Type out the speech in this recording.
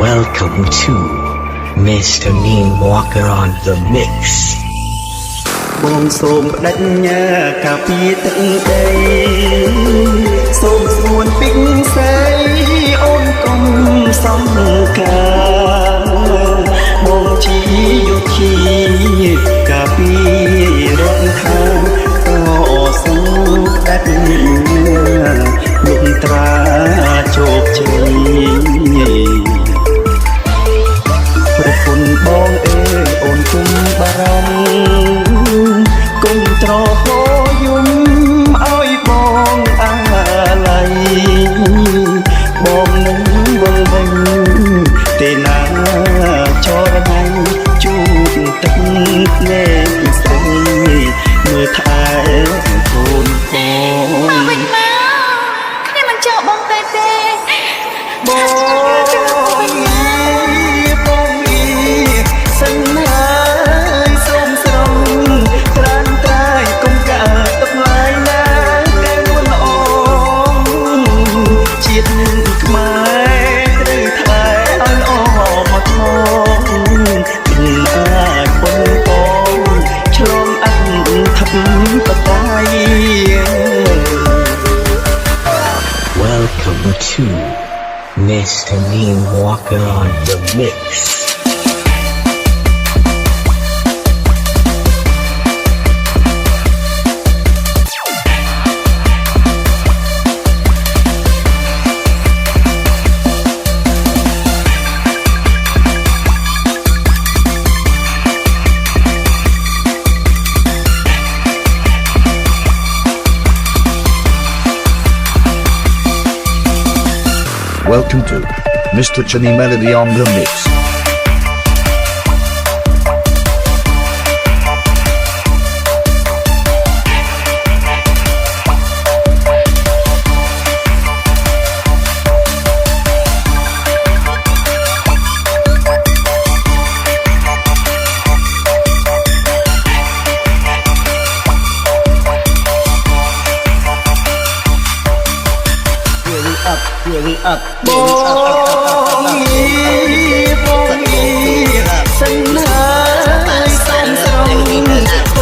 Welcome to Mr. Neil Walker on the mix. បងសូមបដិញ្ញាការពារទឹកដីសូមស្រួនពីកស្រីអូនកុំសំការបងជាយុធីការពាររដ្ឋខាងក៏សូមបដិញ្ញាលោកត្រាជោគជ័យប្រពន្ធបងអើយអូនគុំបារម្ភគុំត្រហោយំឲ្យបងអាឡ័យបងនឹងវល់វិញទេណាចរណៃជួបទឹកភ្នែកស្រីមើលថែកូនបងមកវិញមកគ្នាមិនចោលបងទេបងសង្ហាយសូមស្រងត្រានត្រាយកុំកើតទឹកឡាយណាកែនួនល្អជាតិនឹងខ្មែរត្រូវថែឲ្យល្អមកថ្នមមិនអាចបងបងឆ្លងអត្ថបត័យ Welcome to Mr. Neil Walker on the mix. Welcome to Mr. Chani Melody on the mix. up បងសង្ហាយសូមស្រង